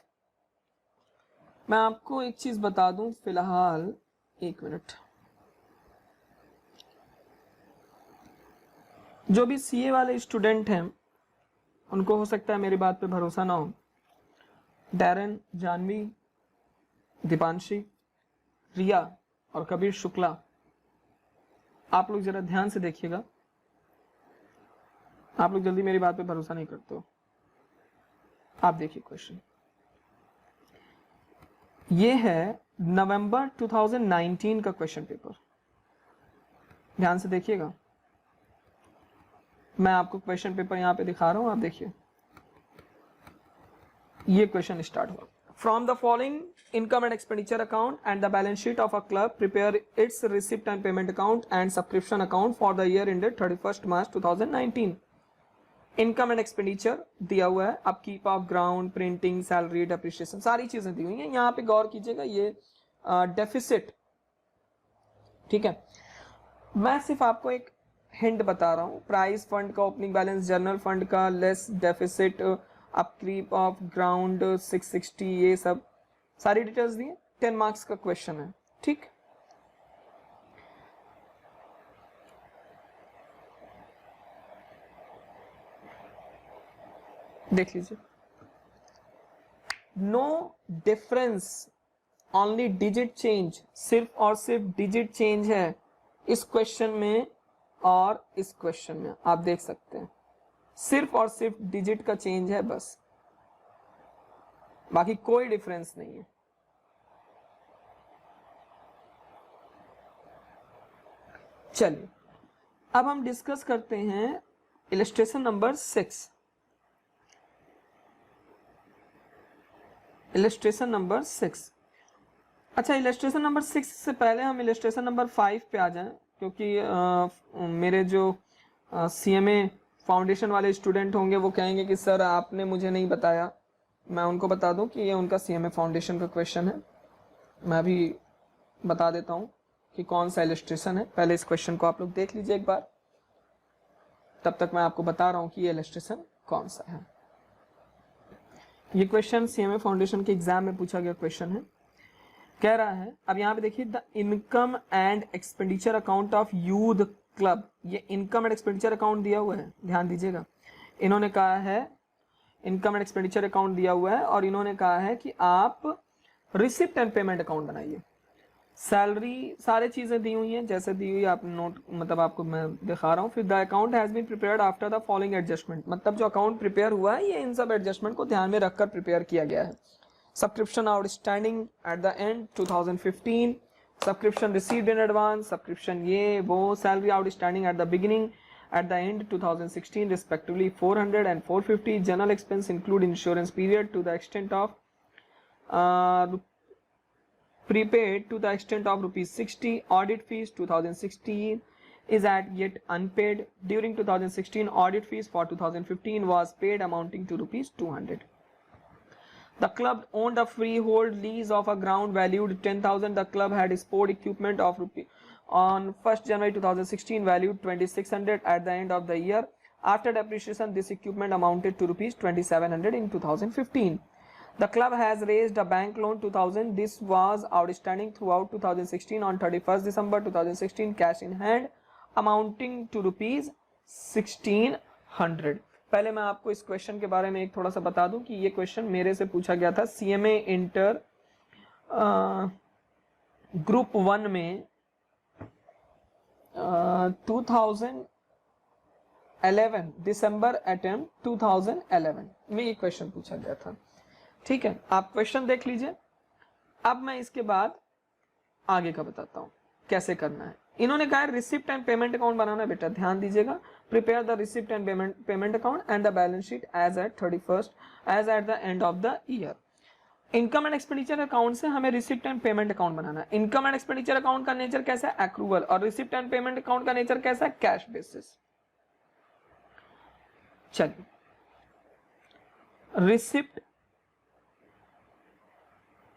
मैं आपको एक चीज बता दूं फिलहाल, एक मिनट। जो भी सीए वाले स्टूडेंट हैं उनको हो सकता है मेरी बात पे भरोसा ना हो। डैरन, जानवी, दीपांशी, रिया और कबीर शुक्ला, आप लोग जरा ध्यान से देखिएगा। आप लोग जल्दी मेरी बात पे भरोसा नहीं करते हो। आप देखिए क्वेश्चन, ये है नवंबर 2019 का क्वेश्चन पेपर। ध्यान से देखिएगा, मैं आपको क्वेश्चन पेपर यहां पे दिखा रहा हूं, आप देखिए। ये क्वेश्चन स्टार्ट हुआ, from the following income and expenditure account and the balance sheet of a club prepare it's receipt and payment account and subscription account for the year ended 31 March 2019। Income and expenditure दिया हुआ है, upkeep of ground, printing, salary, depreciation, सारी चीजें दी हुई हैं। यहाँ पे गौर कीजिएगा, ये डेफिसिट, ठीक है। मैं सिर्फ आपको एक हिंट बता रहा हूँ, प्राइस फंड का ओपनिंग बैलेंस, जनरल फंड का less deficit, upkeep of ground 660, ये सब सारी डिटेल्स दी हैं। 10 मार्क्स का क्वेश्चन है, ठीक। देख लीजिए, no difference, only digit change, सिर्फ और सिर्फ डिजिट चेंज है इस क्वेश्चन में और इस क्वेश्चन में। आप देख सकते हैं, सिर्फ और सिर्फ डिजिट का चेंज है बस, बाकी कोई डिफरेंस नहीं है। चलिए, अब हम डिस्कस करते हैं इलस्ट्रेशन नंबर 6। Illustration number 6। अच्छा, इलस्ट्रेशन नंबर 6 से पहले हम इलस्ट्रेशन नंबर 5 पे आ जाएं, क्योंकि मेरे जो सीएमए फाउंडेशन वाले स्टूडेंट होंगे वो कहेंगे कि सर आपने मुझे नहीं बताया। मैं उनको बता दूं कि ये उनका सीएमए फाउंडेशन का क्वेश्चन है। मैं भी बता देता हूं कि कौन सा इलस्ट्रेशन है। पहले इस क्वेश्चन को आप लोग देख लीजिए एक बार, तब तक मैं आपको बता रहा हूं कि ये इलस्ट्रेशन कौन सा है। ये क्वेश्चन सीएमए फाउंडेशन के एग्जाम में पूछा गया क्वेश्चन है। कह रहा है, अब यहाँ पे देखिए, the income and expenditure account of youth club. ये इनकम एंड एक्सपेंडिचर अकाउंट दिया हुआ है, ध्यान दीजिएगा। इन्होंने कहा है इनकम एंड एक्सपेंडिचर अकाउंट दिया हुआ है और इन्होंने कहा है कि आप रिसिप्ट एंड पेमेंट अकाउंट बनाइए। सैलरी, सारी चीजें दी हुई हैं जैसे दी हुई, आप नोट, मतलब आपको मैं दिखा रहा हूँ। फिर the account has been prepared after the following adjustment, मतलब जो अकाउंट प्रिपेयर हुआ है ये इन सब एडजस्टमेंट को ध्यान में रखकर प्रिपेयर किया गया है। Subscription outstanding at the end 2015, subscription received in advance, subscription ये वो, salary outstanding at the beginning, at the end 2016 respectively 400 and 450, general expense include insurance period to the extent of prepaid to the extent of rupees 60, audit fees 2016 is at yet unpaid. During 2016 audit fees for 2015 was paid amounting to rupees 200. The club owned a freehold lease of a ground valued 10,000. The club had sport equipment of on 1st January 2016 valued 2,600. At the end of the year, after depreciation, this equipment amounted to rupees 2,700 in 2015. The club has raised a bank loan 2,000. This was outstanding throughout 2016. On 31st December 2016, cash in hand amounting to rupees 1,600. पहले मैं आपको इस question के बारे में एक थोड़ा सा बता दूं कि ये क्वेश्चन मेरे से पूछा गया था सीएमए इंटर ग्रुप 1 में 2011 दिसंबर अटेम्प्ट 2011 में ये क्वेश्चन पूछा गया था। ठीक है, आप क्वेश्चन देख लीजिए। अब मैं इसके बाद आगे का बताता हूं। कैसे करना है। इन्होंने कहा है रिसिप्ट एंड पेमेंट अकाउंट बनाना है। बेटा ध्यान दीजिएगा, prepare the receipt and payment account and the balance sheet as at 31st as at the end of the year. Income and expenditure account से हमें रिसिप्ट एंड पेमेंट अकाउंट बनाना है। Income and expenditure account का nature कैसा है, accrual, और receipt and payment account का nature कैसा है, कैश बेसिस। चलिए, रिसिप्ट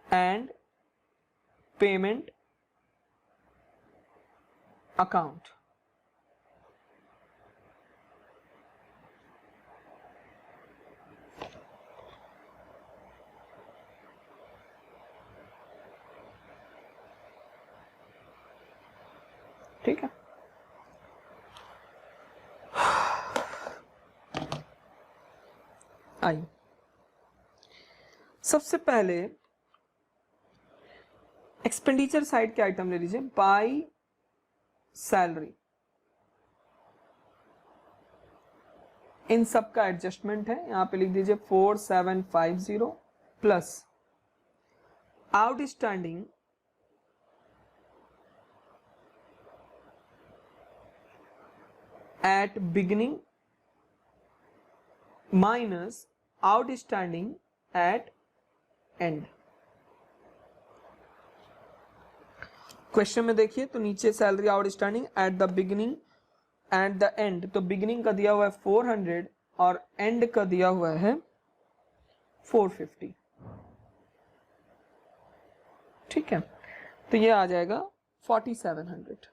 एंड पेमेंट अकाउंट, ठीक है। आइए, सबसे पहले एक्सपेंडिचर साइड के आइटम ले लीजिए। बाय सैलरी, इन सब का एडजस्टमेंट है, यहां पे लिख दीजिए 4750 plus outstanding at beginning minus outstanding at end। Question में देखिए तो नीचे salary outstanding at the beginning eight the and, तो बिगिनिंग का दिया हुआ है 400 और एंड का दिया हुआ है 450, ठीक है। तो ये आ जाएगा 4700।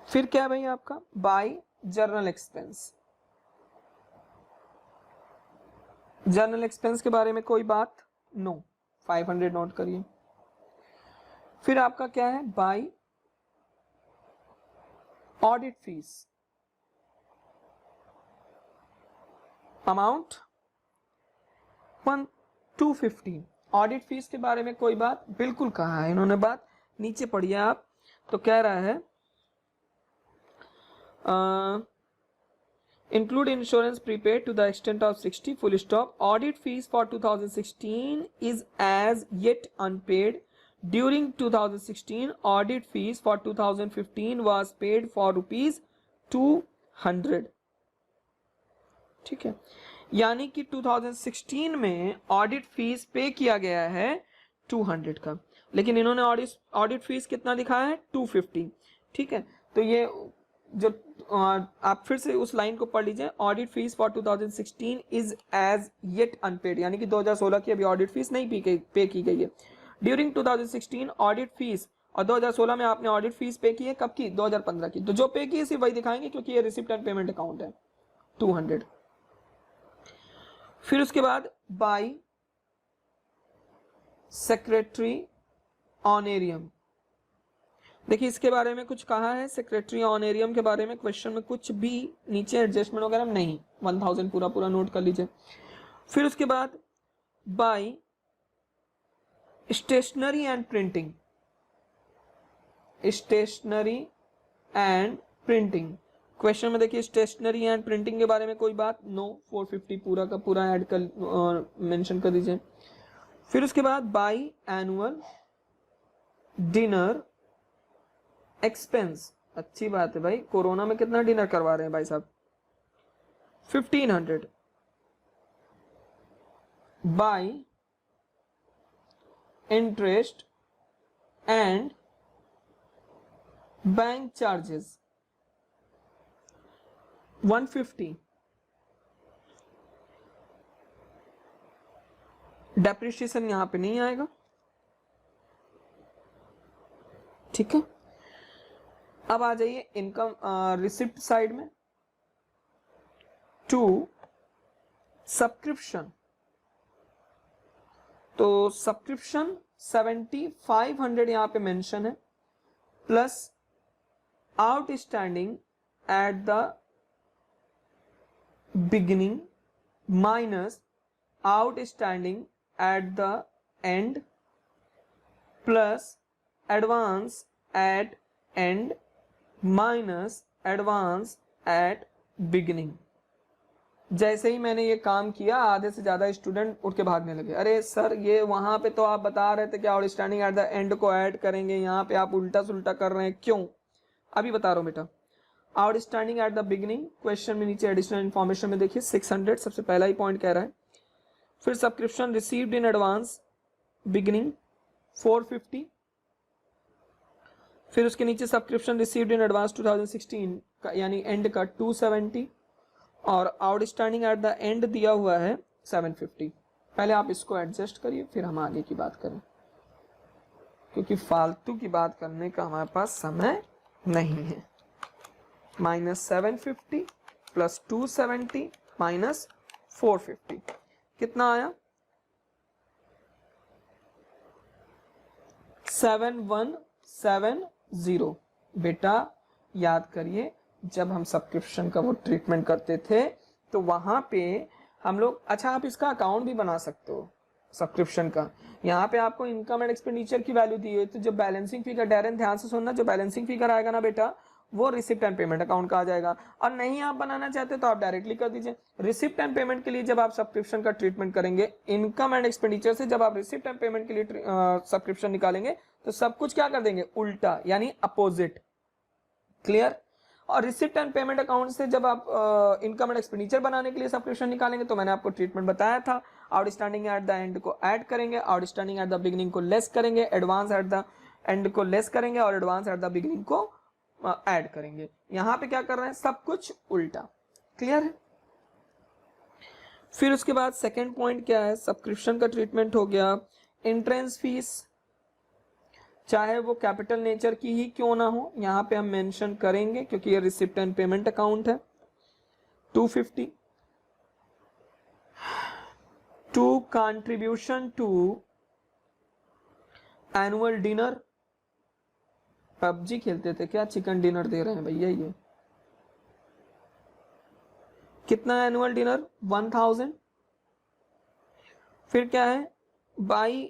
फिर क्या है भाई आपका, by general expense. General expense के बारे में कोई बात नो, 500 नोट करिए। फिर आपका क्या है, by audit fees, amount 250। Audit fees के बारे में कोई बात, बिल्कुल कहा है इन्होंने बात, नीचे पढ़िए आप। तो कह रहा है include insurance prepaid to the extent of 60 full stop. Audit fees for 2016 is as yet unpaid. During 2016 audit fees for 2015 was paid for rupees 200, ठीक है। यानी कि 2016 में ऑडिट फीस पे किया गया है 200 का, लेकिन इन्होंने ऑडिट फीस कितना दिखाया है, 250, ठीक है। तो ये जो आप फिर से उस लाइन को पढ़ लीजिए, audit fees for 2016 is as yet unpaid, यानी कि 2016 की अभी ऑडिट फीस नहीं पे की गई है। ड्यूरिंग 2016 ऑडिट फीस, और 2016 में आपने ऑडिट फीस पे की है, कब की, 2015 की, तो जो पे की है सिर्फ वही दिखाएंगे क्योंकि ये रिसिप्ट एंड पेमेंट अकाउंट है, 200। फिर उसके बाद बाय सेक्रेटरी ऑनरेरियम, देखिए इसके बारे में कुछ कहा है, सेक्रेटरी ऑनरेरियम के बारे में क्वेश्चन में कुछ भी नीचे एडजस्टमेंट वगैरह नहीं, 1000 पूरा पूरा नोट कर लीजिए। फिर उसके बाद by stationery and printing, stationery and printing, question में देखिए स्टेशनरी एंड प्रिंटिंग के बारे में कोई बात नो, 450 पूरा का पूरा ऐड कर मेंशन कर दीजिए। फिर उसके बाद बाय एनुअल डिनर एक्सपेंस, अच्छी बात है भाई, कोरोना में कितना डिनर करवा रहे हैं भाई साहब, 1500। Bye interest and bank charges 150। Depreciation यहां पे नहीं आएगा, ठीक है। अब आ जाइए इनकम रिसिप्ट साइड में, टू सब्सक्रिप्शन, तो सब्सक्रिप्शन 7500 यहां पे मेंशन है, plus outstanding at the beginning minus outstanding at the and plus advance at and minus advance at beginning, जैसे ही मैंने ये काम किया आधे से ज्यादा स्टूडेंट उठ के भागने लगे, अरे सर ये वहां पे तो आप बता रहे थे कि आउटस्टैंडिंग एट द एंड को ऐड करेंगे, यहाँ पे आप उल्टा सुल्टा कर रहे हैं क्यों? अभी बता रहा हूँ बेटा। Outstanding at the beginning, question में नीचे एडिशनल इन्फॉर्मेशन में देखिए 600 सबसे पहला ही पॉइंट कह रहा है। फिर subscription received in advance beginning 450, फिर उसके नीचे सब्सक्रिप्शन रिसीव्ड इन एडवांस 2016 का यानी एंड का 270, और आउटस्टैंडिंग एट द एंड दिया हुआ है 750। पहले आप इसको एडजस्ट करिए फिर हम आगे की बात करें, क्योंकि फालतू की बात करने का हमारे पास समय नहीं है। -750 प्लस 270 माइनस 450 कितना आया? 7170। बेटा याद करिए, जब हम सब्सक्रिप्शन का वो ट्रीटमेंट करते थे तो वहां पे हम लोग, अच्छा आप इसका अकाउंट भी बना सकते हो सब्सक्रिप्शन का। यहाँ पे आपको इनकम एंड एक्सपेंडिचर की वैल्यू दी हुई है, तो जो बैलेंसिंग फिगर, डैरेन ध्यान से सुनना, जो बैलेंसिंग फिगर आएगा ना बेटा वो रिसिप्ट एंड पेमेंट अकाउंट का आ जाएगा। और नहीं आप बनाना चाहते तो आप डायरेक्टली कर दीजिए। रिसिप्ट एंड पेमेंट के लिए जब आप सब्सक्रिप्शन का ट्रीटमेंट करेंगे, इनकम एंड एक्सपेंडिचर से जब आप रिसिप्ट एंड पेमेंट के लिए सब्सक्रिप्शन निकालेंगे तो सब कुछ क्या कर देंगे? उल्टा, यानी अपोजिट। क्लियर? और रिसिप्ट एंड पेमेंट अकाउंट से जब आप इनकम एंड एक्सपेंडिचर बनाने के लिए सब्सक्रिप्शन निकालेंगे तो मैंने आपको ट्रीटमेंट बताया था। आउटस्टैंडिंग एट द एंड को ऐड करेंगे, आउटस्टैंडिंग एट द बिगिनिंग को लेस करेंगे, एडवांस एट द एंड को लेस करेंगे और एडवांस एट द बिगिनिंग को ऐड करेंगे। यहां पे क्या कर रहे हैं? सब कुछ उल्टा। क्लियर है? फिर उसके बाद सेकेंड पॉइंट क्या है? सब्सक्रिप्शन का ट्रीटमेंट हो गया। एंट्रेंस फीस, चाहे वो कैपिटल नेचर की ही क्यों ना हो, यहां पे हम मेंशन करेंगे क्योंकि ये रिसिप्ट एंड पेमेंट अकाउंट है। 250 to contribution to annual dinner. PUBG खेलते थे क्या? चिकन डिनर दे रहे हैं भैया ये। कितना एनुअल डिनर? 1000। फिर क्या है? By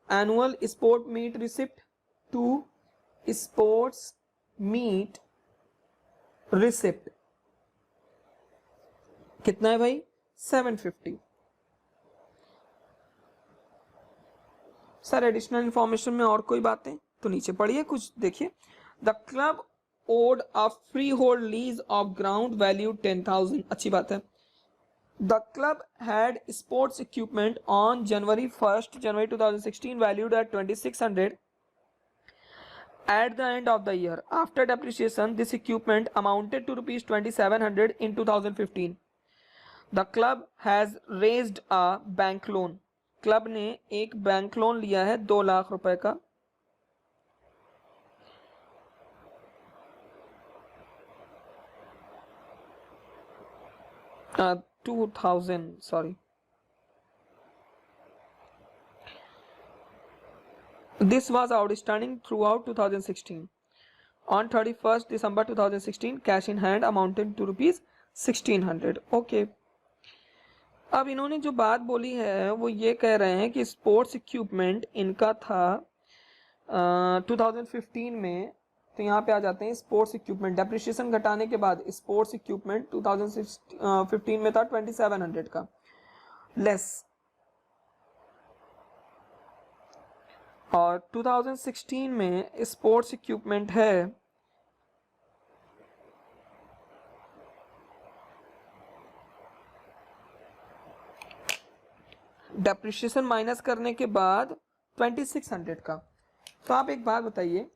annual sport meet receipt to sports meet receipt. कितना है भाई? 750। सर एडिशनल इंफॉर्मेशन में और कोई बातें तो नीचे पढ़िए कुछ, देखिए। The club owed a free hold lease of ground value 10,000। अच्छी बात है। The club had sports equipment on January 2016 valued at 2,600. At the end of the year, after depreciation, this equipment amounted to rupees 2,700 in 2015. The club has raised a bank loan. Club ने एक bank loan लिया है 2 लाख रुपए का। uh, 2000, sorry. This was outstanding throughout 2016. On 31st December 2016, cash in hand amounted to rupees 1,600. Okay. अब इन्होंने जो बात बोली है वो ये कह रहे हैं कि स्पोर्ट्स इक्विपमेंट इनका था 2015 में, तो यहाँ पे आ जाते हैं स्पोर्ट्स इक्विपमेंट। डेप्रिसिएशन घटाने के बाद स्पोर्ट्स इक्विपमेंट 2015 में था 2,700 का, लेस। और 2016 में स्पोर्ट्स इक्विपमेंट है डेप्रिसिएशन माइनस करने के बाद 2,600 का। तो आप एक बात बताइए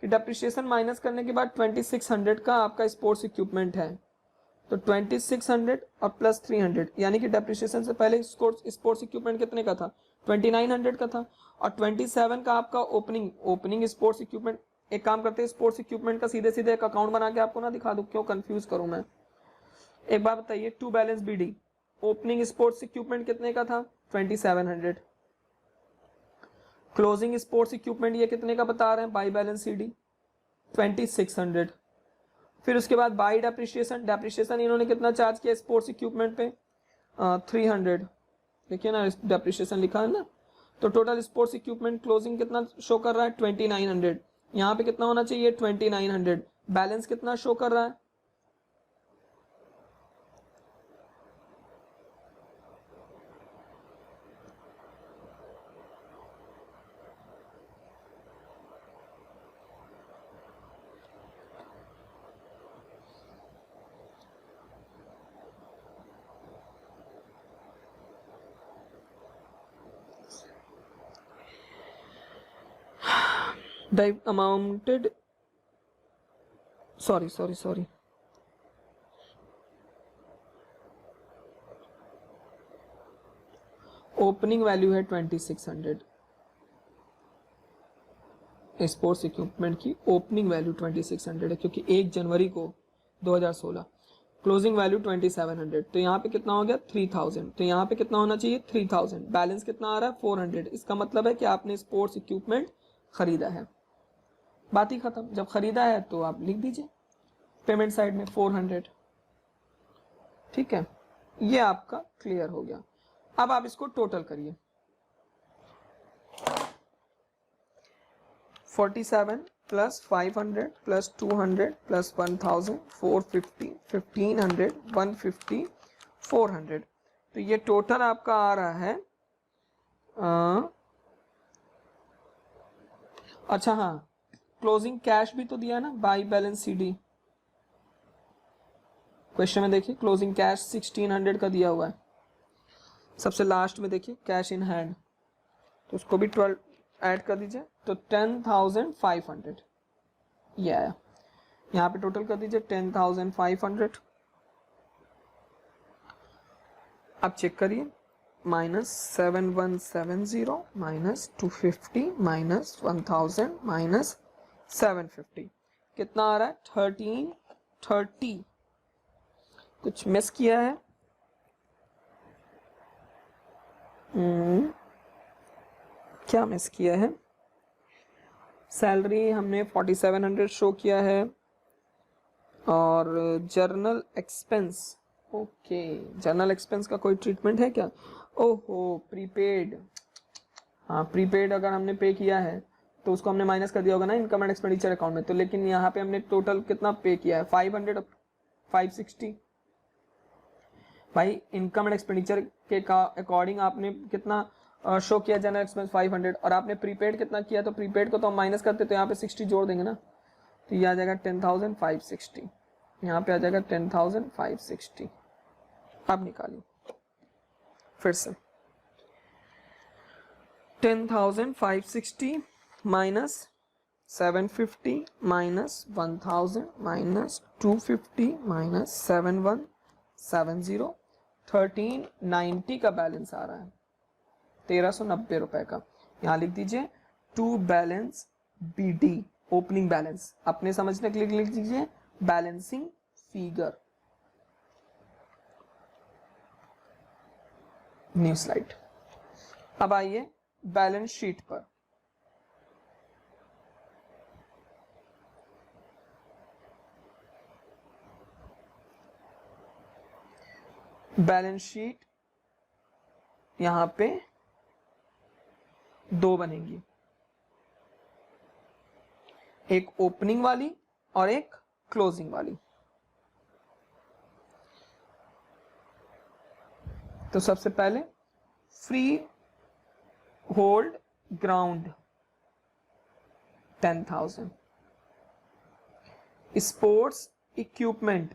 कि डेप्रिसिएशन माइनस करने के बाद 2,600 का आपका स्पोर्ट्स इक्विपमेंट है, तो 2,600 और प्लस 300, यानी कि डेप्रिसिएशन से पहले स्पोर्ट्स इक्विपमेंट कितने का था? 2,900 का था। और 27 का आपका ओपनिंग स्पोर्ट्स इक्विपमेंट। एक काम करते हैं, स्पोर्ट्स इक्विपमेंट का सीधे सीधे एक अकाउंट बना के आपको ना दिखा दूं, क्यों कंफ्यूज करूं मैं। एक बात बताइए, to balance BD opening sports equipment कितने का था? 2,700। क्लोजिंग स्पोर्ट्स इक्विपमेंट ये कितने का बता रहे हैं बाई बैलेंस सीडी? 2,600। फिर उसके बाद बाई डेप्रिसिएशन इन्होंने कितना चार्ज किया स्पोर्ट्स इक्विपमेंट पे? 300। देखिए ना डेप्रिसिएशन लिखा है ना। तो टोटल स्पोर्ट्स इक्विपमेंट क्लोजिंग कितना शो कर रहा है? 2,900। यहाँ पे कितना होना चाहिए? 2,900। बैलेंस कितना शो कर रहा है? अमाउंटेड सॉरी ओपनिंग वैल्यू है 2600, स्पोर्ट्स इक्विपमेंट की ओपनिंग वैल्यू 2600 है क्योंकि 1 जनवरी को 2016, क्लोजिंग वैल्यू 2700, तो यहाँ पे कितना हो गया 3000, तो यहाँ पे कितना होना चाहिए 3000, बैलेंस कितना आ रहा है 400, इसका मतलब है कि आपने स्पोर्ट्स इक्विपमेंट खरीदा है, बात ही खत्म। जब खरीदा है तो आप लिख दीजिए पेमेंट साइड में 400, ठीक है, ये आपका क्लियर हो गया। अब आप इसको टोटल करिए, 47 प्लस 500 प्लस 200 प्लस 1000 450 1500 150 400, तो ये टोटल आपका आ रहा है अच्छा हाँ, क्लोजिंग कैश भी तो दिया ना, बाई बैलेंस सीडी, क्वेश्चन में देखिए क्लोजिंग कैश 1600 का दिया हुआ है, सबसे लास्ट में देखिए कैश इन हैंड, तो उसको भी 12 ऐड कर दीजिए, तो 10,500 ये आया। यहाँ पे टोटल कर दीजिए 10,500, अब चेक करिए, -7170 -250 -1000 -750, कितना आ रहा है 1330, कुछ मिस किया है, क्या मिस किया है, सैलरी हमने 4700 शो किया है, और journal expense, okay journal expense का कोई ट्रीटमेंट है क्या, ओहो प्रीपेड, हाँ प्रीपेड अगर हमने पे किया है तो उसको हमने माइनस कर दिया होगा ना इनकम एंड एक्सपेंडिचर अकाउंट में, तो लेकिन यहाँ पे हमने टोटल कितना पे किया है 500 560, भाई इनकम एंड एक्सपेंडिचर के का अकॉर्डिंग आपने कितना शो किया जनरल एक्सपेंस 500, और आपने प्रीपेड कितना किया, तो प्रीपेड को तो हम माइनस करते तो यहाँ पे 60 जोड़ देंगे ना, तो ये आ जाएगा 10,560, यहाँ पे आ जाएगा 10,560। अब निकालिए फिर से 10,560 माइनस 750 माइनस 1000 माइनस 250 माइनस 7170, 1390 का बैलेंस आ रहा है, 1390 रुपए का। यहाँ लिख दीजिए to balance BD opening balance, अपने समझने के लिए लिख दीजिए बैलेंसिंग फिगर। New slide. अब आइए बैलेंस शीट पर, बैलेंस शीट यहां पे दो बनेंगी, एक ओपनिंग वाली और एक क्लोजिंग वाली। तो सबसे पहले free hold ground 10,000, sports equipment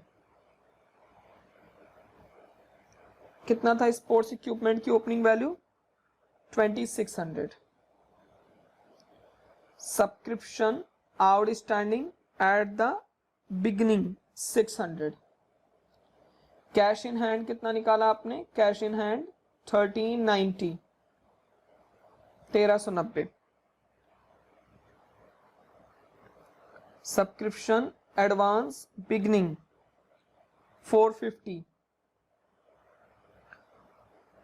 कितना था, स्पोर्ट्स इक्विपमेंट की opening value 2600, subscription outstanding at the beginning 600, cash in hand कितना निकाला आपने, cash in hand 1390, 1390, subscription advance beginning 450,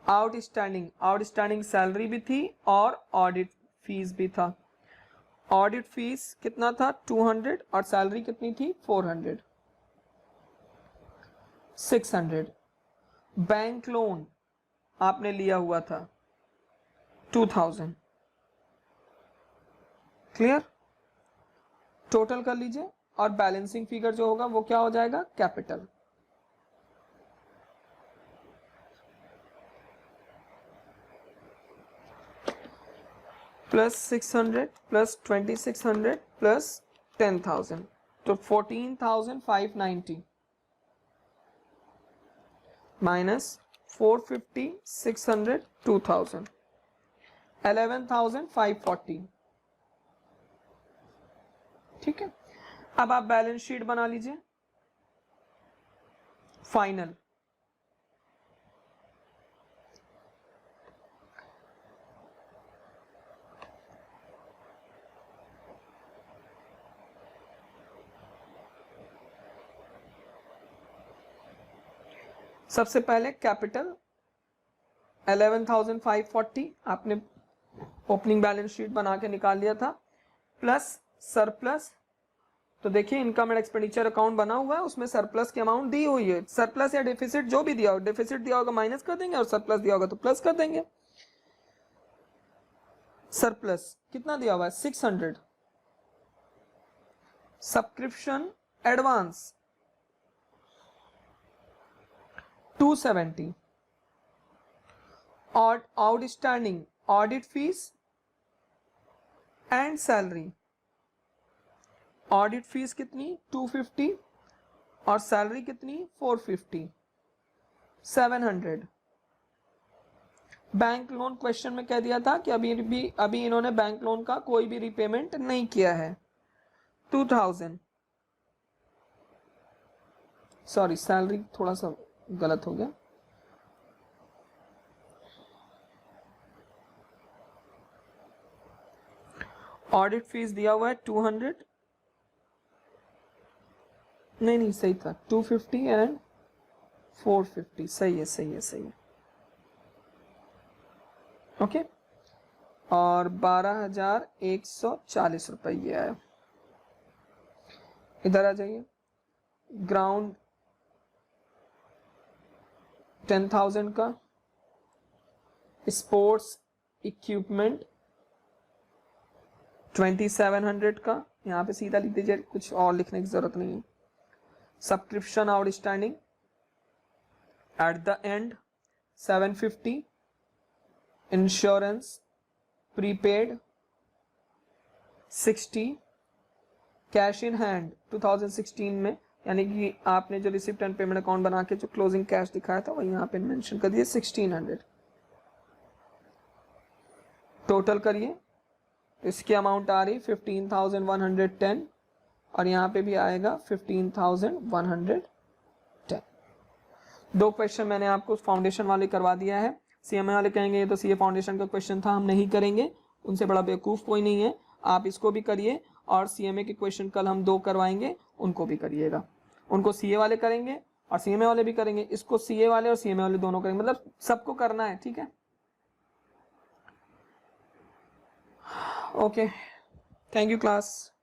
outstanding salary भी थी और ऑडिट फीस भी था, ऑडिट फीस कितना था 200 और सैलरी कितनी थी 400, 600, बैंक लोन आपने लिया हुआ था 2000, क्लियर, टोटल कर लीजिए और बैलेंसिंग फिगर जो होगा वो क्या हो जाएगा कैपिटल, प्लस 600 प्लस 2600 प्लस 10,000, तो 14,590 माइनस 450 600 2000, 11,540, ठीक है, अब आप बैलेंस शीट बना लीजिए फाइनल। सबसे पहले कैपिटल 11,540 आपने ओपनिंग बैलेंस शीट बना के निकाल लिया था, प्लस सरप्लस। तो देखिए इनकम एंड एक्सपेंडिचर अकाउंट बना हुआ है, उसमें सरप्लस की अमाउंट दी हुई है। सरप्लस या डेफिसिट जो भी दिया हो, डेफिसिट दिया होगा माइनस कर देंगे और सरप्लस दिया होगा तो प्लस कर देंगे। सरप्लस कितना दिया हुआ है 600। Subscription advance 270। और outstanding audit fees and salary. Audit fees कितनी 250 और सैलरी कितनी 450, 700। बैंक लोन क्वेश्चन में कह दिया था कि अभी इन्होंने बैंक लोन का कोई भी रिपेमेंट नहीं किया है। 2000, सॉरी सैलरी थोड़ा सा गलत हो गया। ऑडिट फीस दिया हुआ है 200, नहीं सही था 250 एंड 450, सही है। ओके, और 12,140 रुपये ये आया। इधर आ जाइए, ग्राउंड 10,000 का, स्पोर्ट्स इक्विपमेंट 2,700 का, यहाँ पे सीधा लिख दीजिए, कुछ और लिखने की जरूरत नहीं है। Subscription outstanding at the and 750, insurance prepaid 60, cash in hand 2016 में, यानी कि आपने जो रिसिप्ट एंड पेमेंट अकाउंट बना के जो क्लोजिंग कैश दिखाया था वही यहाँ पे मेंशन कर दिए 1600। टोटल करिए, इसकी अमाउंट आ रही 15,110 और यहाँ पे भी आएगा 15,110। दो क्वेश्चन मैंने आपको फाउंडेशन वाले करवा दिया है। सीएमए वाले कहेंगे ये तो सीए फाउंडेशन का क्वेश्चन था, हम नहीं करेंगे, उनसे बड़ा बेवकूफ़ कोई नहीं है। आप इसको भी करिए और सीएमए के क्वेश्चन कल हम 2 करवाएंगे, उनको भी करिएगा। उनको सीए वाले करेंगे और सीएमए वाले भी करेंगे, इसको सीए वाले और सीएमए वाले दोनों करेंगे, मतलब सबको करना है, ठीक है। Okay, thank you class.